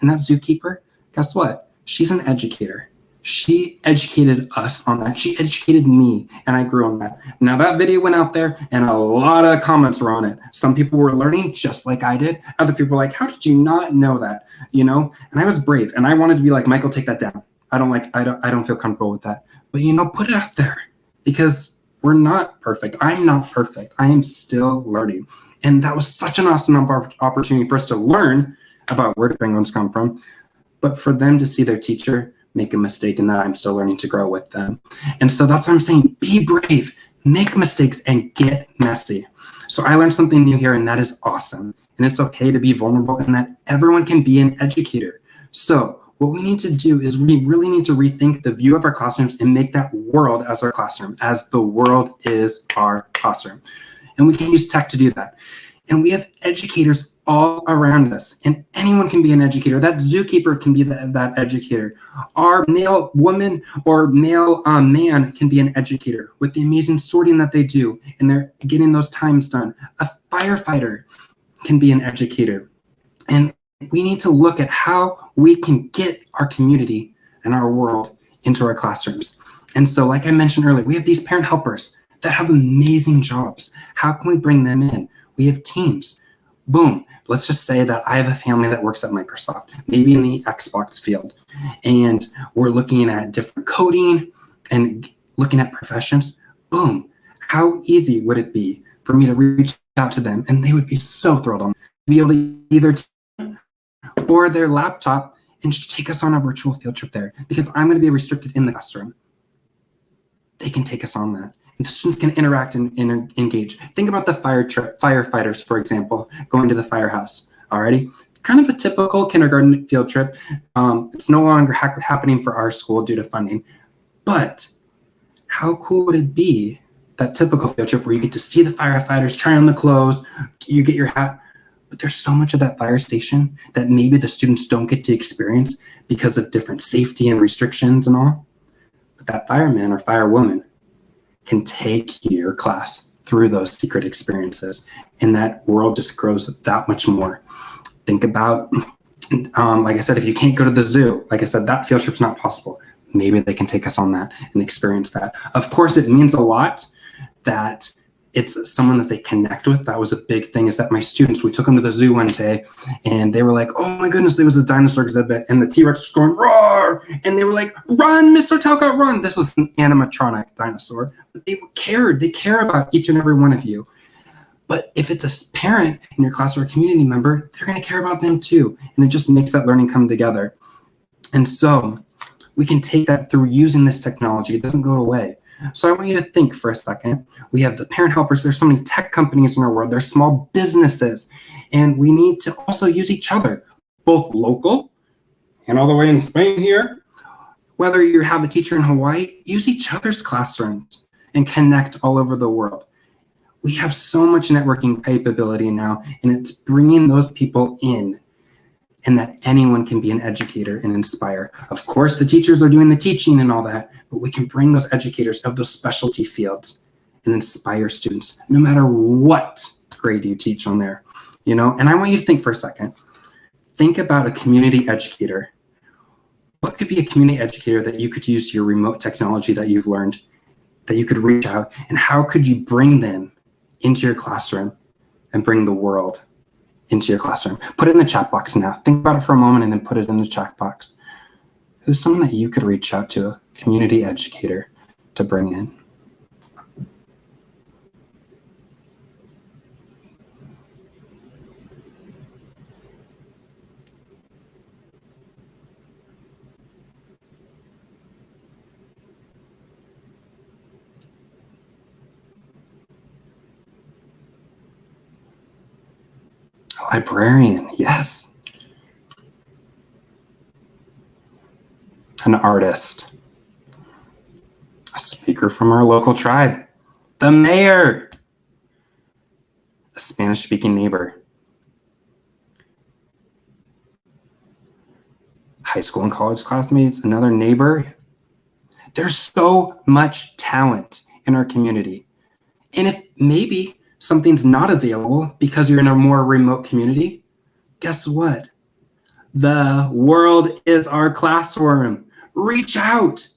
And that zookeeper, guess what? She's an educator. She educated us on that. She educated me, and I grew on that. Now that video went out there, and a lot of comments were on it. Some people were learning just like I did. Other people were like, how did you not know that? You know? And I was brave, and I wanted to be like, Michael, take that down. I don't feel comfortable with that. But you know, put it out there, because we're not perfect. I'm not perfect. I am still learning. And that was such an awesome opportunity for us to learn about where do penguins come from, but for them to see their teacher make a mistake and that I'm still learning to grow with them. And so that's what I'm saying. Be brave, make mistakes, and get messy. So I learned something new here, and that is awesome. And it's okay to be vulnerable, and that everyone can be an educator. So what we need to do is we really need to rethink the view of our classrooms and make that world as our classroom, as the world is our classroom. And we can use tech to do that. And we have educators all around us, and anyone can be an educator. That zookeeper can be that educator. Our male woman or male man can be an educator with the amazing sorting that they do, and they're getting those times done. A firefighter can be an educator. And we need to look at how we can get our community and our world into our classrooms. And so, like I mentioned earlier, we have these parent helpers that have amazing jobs. How can we bring them in? We have teams. Boom. Let's just say that I have a family that works at Microsoft, maybe in the Xbox field, and we're looking at different coding and looking at professions. Boom. How easy would it be for me to reach out to them? And they would be so thrilled to be able to either or their laptop and just take us on a virtual field trip there, because I'm going to be restricted in the classroom. They can take us on that. And the students can interact and engage. Think about the firefighters, for example, going to the firehouse. Alrighty, it's kind of a typical kindergarten field trip. It's no longer happening for our school due to funding. But how cool would it be, that typical field trip where you get to see the firefighters, try on the clothes, you get your hat. But there's so much of that fire station that maybe the students don't get to experience because of different safety and restrictions and all. But that fireman or firewoman can take your class through those secret experiences, and that world just grows that much more. Think about, like I said, if you can't go to the zoo, like I said, that field trip's not possible. Maybe they can take us on that and experience that. Of course, it means a lot that it's someone that they connect with. That was a big thing, is that my students, we took them to the zoo one day and they were like, oh my goodness, there was a dinosaur exhibit and the T-Rex was going roar. And they were like, run, Mr. Talcott, run. This was an animatronic dinosaur. But they cared. They care about each and every one of you. But if it's a parent in your class or a community member, they're going to care about them too. And it just makes that learning come together. And so we can take that through using this technology. It doesn't go away. So I want you to think for a second. We have the parent helpers. There's so many tech companies in our world. There's small businesses. And we need to also use each other, both local and all the way in Spain here. Whether you have a teacher in Hawaii, use each other's classrooms and connect all over the world. We have so much networking capability now, and it's bringing those people in, and that anyone can be an educator and inspire. Of course, the teachers are doing the teaching and all that, but we can bring those educators of those specialty fields and inspire students, no matter what grade you teach on there, And I want you to think for a second. Think about a community educator. What could be a community educator that you could use your remote technology that you've learned, that you could reach out, and how could you bring them into your classroom and bring the world into your classroom? Put it in the chat box now. Think about it for a moment and then put it in the chat box. Who's someone that you could reach out to, a community educator, to bring in? A librarian, yes. An artist, a speaker from our local tribe, the mayor, a Spanish-speaking neighbor, high school and college classmates, another neighbor. There's so much talent in our community. And if maybe something's not available because you're in a more remote community, guess what? The world is our classroom. Reach out.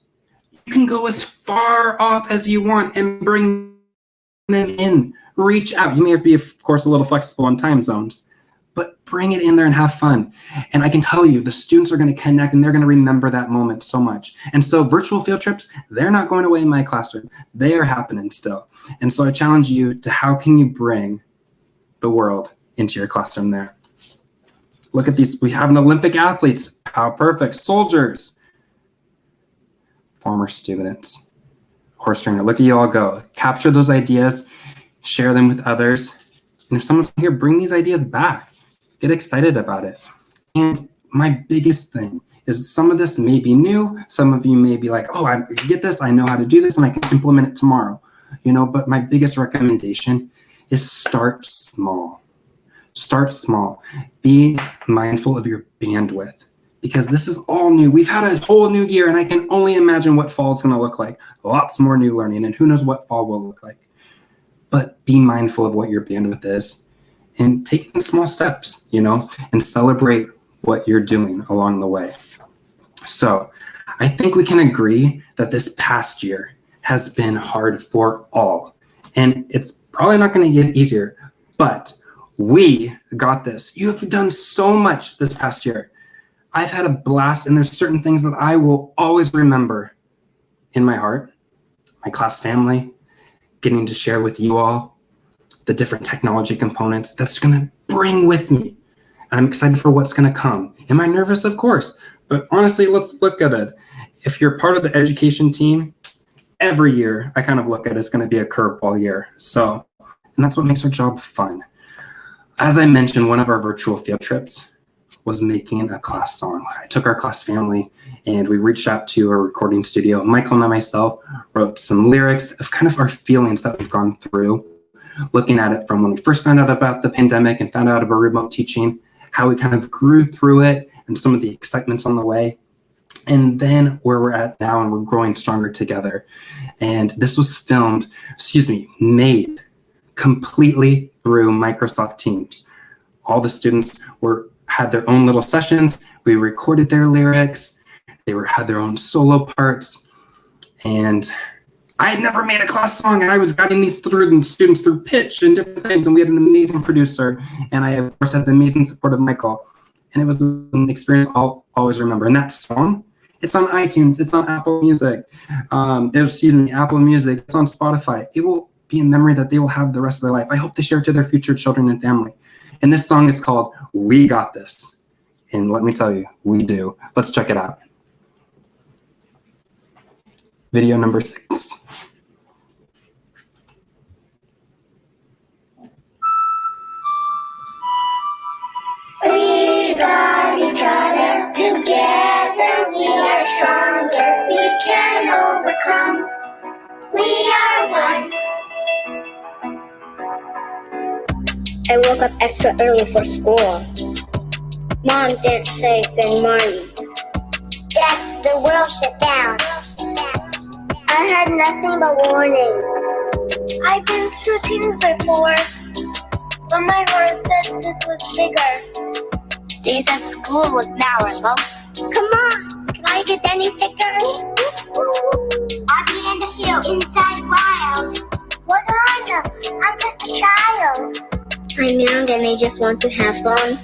You can go as far off as you want and bring them in. Reach out. You may have to be, of course, a little flexible on time zones, but bring it in there and have fun. And I can tell you, the students are going to connect and they're going to remember that moment so much. And so virtual field trips, they're not going away in my classroom. They are happening still. And so I challenge you to, how can you bring the world into your classroom there? Look at these. We have an Olympic athletes. How perfect. Soldiers. Former students. Horse trainer. Look at you all go. Capture those ideas. Share them with others. And if someone's here, bring these ideas back. Get excited about it. And my biggest thing is, some of this may be new. Some of you may be like, oh, I get this. I know how to do this and I can implement it tomorrow. But my biggest recommendation is start small. Start small. Be mindful of your bandwidth, because this is all new. We've had a whole new year, and I can only imagine what fall is going to look like. Lots more new learning, and who knows what fall will look like. But be mindful of what your bandwidth is and take it in small steps, and celebrate what you're doing along the way. So I think we can agree that this past year has been hard for all, and it's probably not going to get easier, but we got this. You have done so much this past year. I've had a blast, and there's certain things that I will always remember in my heart. My class family, getting to share with you all the different technology components that's going to bring with me. And I'm excited for what's going to come. Am I nervous? Of course. But honestly, let's look at it. If you're part of the education team, every year I kind of look at it as going to be a curveball year. So, and that's what makes our job fun. As I mentioned, one of our virtual field trips was making a class song. I took our class family and we reached out to a recording studio. Michael and I myself wrote some lyrics of kind of our feelings that we've gone through, looking at it from when we first found out about the pandemic and found out about remote teaching, how we kind of grew through it and some of the excitements on the way, and then where we're at now, and we're growing stronger together. And this was made completely through Microsoft Teams. All the students had their own little sessions. We recorded their lyrics. They had their own solo parts. And I had never made a class song, and I was guiding these students through pitch and different things, and we had an amazing producer, and I, of course, had the amazing support of Michael, and it was an experience I'll always remember. And that song, it's on iTunes, it's on Apple Music, Apple Music, it's on Spotify. It will be a memory that they will have the rest of their life. I hope they share it to their future children and family. And this song is called We Got This. And let me tell you, we do. Let's check it out. Video number 6. We got each other, together we are stronger, we can overcome, we are one. I woke up extra early for school. Mom didn't say good morning. Dad, the world shut down. I had nothing but warning. I've been through things before, but my heart said this was bigger. Days at school was memorable. Come on, can I get any sticker? I'll be in the field, inside wild. What do I know? I'm just a child. I'm young and I just want to have fun,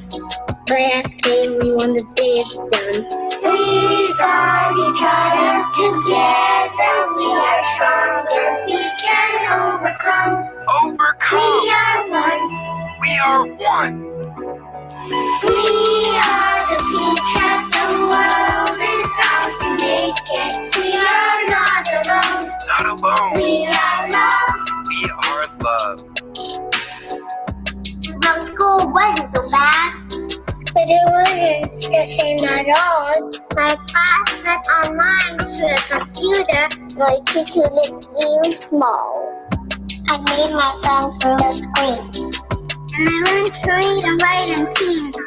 but I ask only when the day is done. We got each other, together we are stronger, we can overcome. We are one. We are one. We are the future, the world is ours to make it. We are not alone. Not alone. We are love. We are love. Well, school wasn't so bad, but it wasn't the same at all. My class met online through a computer. My teacher looked real small. I made my friends through the screen, and I learned to read and write in teams.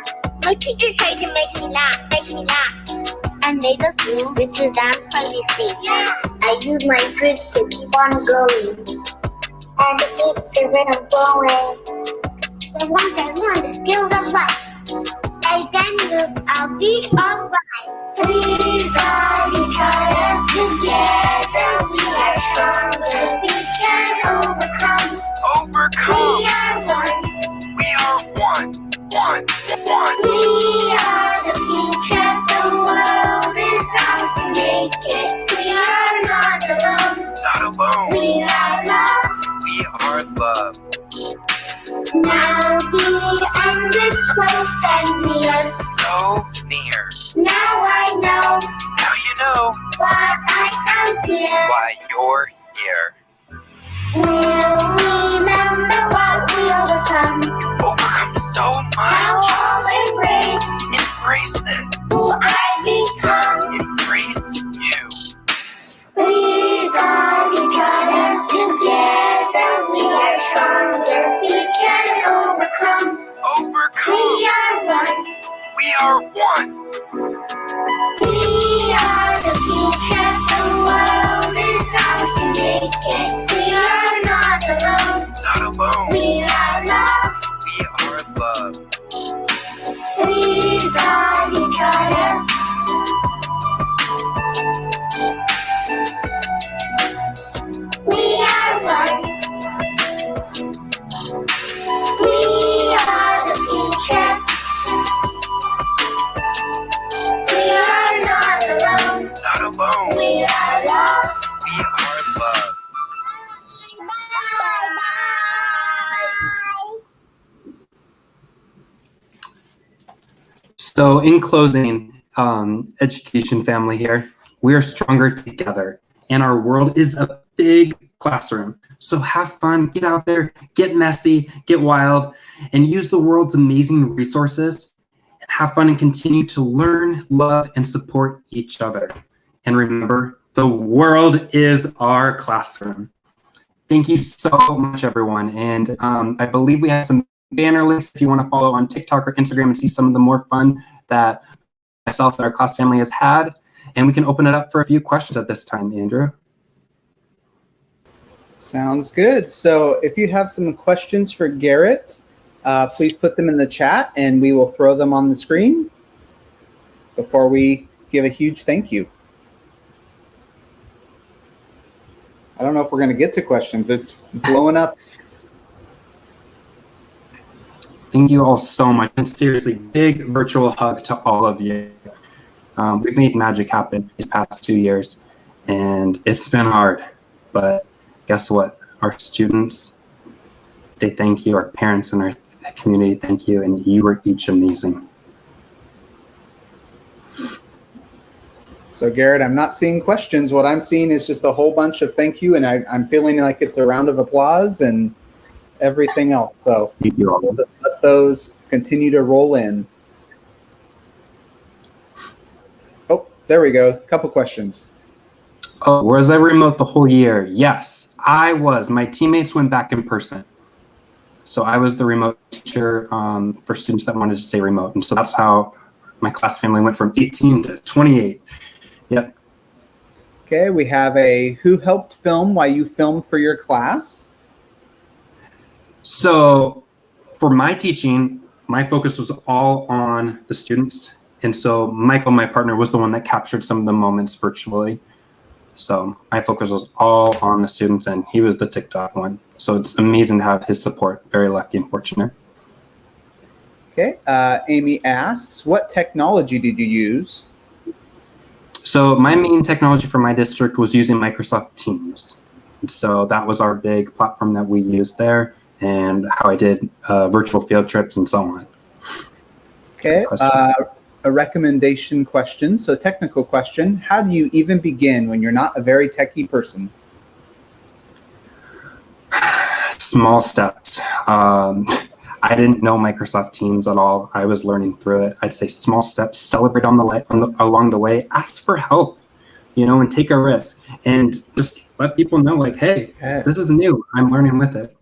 My teacher tried to make me laugh, and made us do this dance crazy speed. I used my grits to keep on going, and to keep the rhythm going. But once I learned the skills of life, I then knew I'll be alright. We got each other, together we are stronger, we can overcome. Overcome. We are one. We are one. One. One. We are the future, the world is ours to make it. We are not alone. Not alone. We are love. We are love. Now we ended close and near. So near. Now I know Now you know why I am here. why you're here. We'll remember what we overcome. Overcome so Now much. I'll embrace Embrace it. who I become. Embrace you. We got each other, together we are stronger, we can overcome. Overcome. We are one. We are one. We are the future, the world is ours to make it. We are not alone. Not alone. We are love. We are love. We got each other. We are one. We are the future. We are not alone. Not alone. We are love. We are love. So in closing, education family here, we are stronger together, and our world is a big classroom. So have fun, get out there, get messy, get wild, and use the world's amazing resources, and have fun and continue to learn, love, and support each other. And remember, the world is our classroom. Thank you so much, everyone. And I believe we have some banner links if you want to follow on TikTok or Instagram and see some of the more fun that myself and our class family has had. And we can open it up for a few questions at this time, Andrew. Sounds good. So if you have some questions for Garrett, please put them in the chat and we will throw them on the screen before we give a huge thank you. I don't know if we're going to get to questions. It's blowing up. Thank you all so much. And seriously, big virtual hug to all of you. We've made magic happen these past 2 years, and it's been hard. But guess what? Our students, they thank you. Our parents and our community thank you, and you were each amazing. So Garrett, I'm not seeing questions. What I'm seeing is just a whole bunch of thank you, and I'm feeling like it's a round of applause and everything else. So Thank you all. we'll just let those continue to roll in. Oh, there we go. A couple questions. Oh, was I remote the whole year? Yes, I was. My teammates went back in person. So I was the remote teacher for students that wanted to stay remote. And so that's how my class family went from 18 to 28. Yep. Okay, we have a who helped film while you filmed for your class? So for my teaching, my focus was all on the students. And so Michael, my partner, was the one that captured some of the moments virtually. So my focus was all on the students, and he was the TikTok one. So it's amazing to have his support. Very lucky and fortunate. Okay, Amy asks, what technology did you use? So my main technology for my district was using Microsoft Teams. So that was our big platform that we used there, and how I did virtual field trips and so on. Okay, a recommendation question. So technical question, how do you even begin when you're not a very techie person? Small steps. I didn't know Microsoft Teams at all. I was learning through it. I'd say small steps, celebrate along the way, ask for help, and take a risk, and just let people know, like, hey, this is new. I'm learning with it.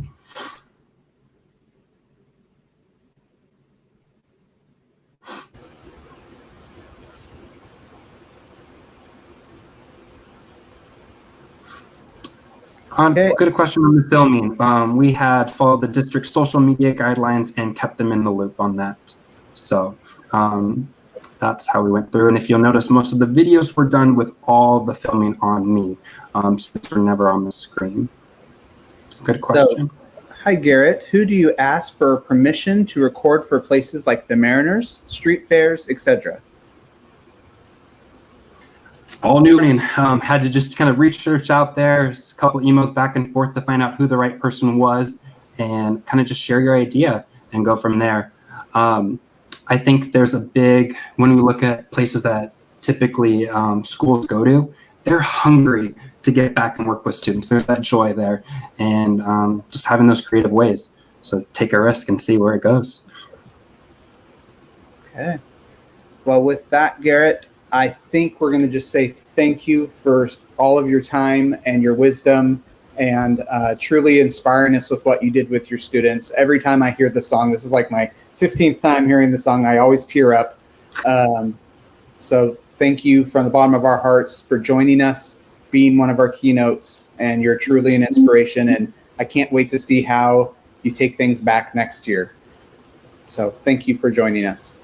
Good question on the filming. We had followed the district's social media guidelines and kept them in the loop on that. So that's how we went through. And if you'll notice, most of the videos were done with all the filming on me. Students were never on the screen. Good question. So, hi, Garrett. Who do you ask for permission to record for places like the Mariners, street fairs, etc.? All new and had to just kind of research out there, a couple emails back and forth to find out who the right person was, and kind of just share your idea and go from there. I think there's a big, when we look at places that typically schools go to, they're hungry to get back and work with students. There's that joy there, and just having those creative ways. So take a risk and see where it goes. Okay. Well, with that, Garrett, I think we're going to just say thank you for all of your time and your wisdom, and truly inspiring us with what you did with your students. Every time I hear the song, this is like my 15th time hearing the song, I always tear up. So thank you from the bottom of our hearts for joining us, being one of our keynotes, and you're truly an inspiration. And I can't wait to see how you take things back next year. So thank you for joining us.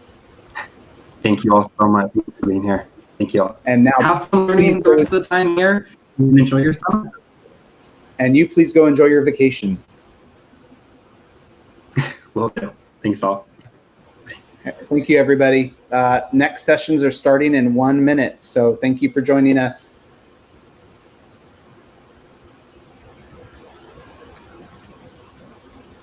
Thank you all so much for being here. Thank you all. And now have fun learning the rest of the time here and enjoy your summer. And you please go enjoy your vacation. Will do. Thanks all. Thank you, everybody. Next sessions are starting in 1 minute. So thank you for joining us.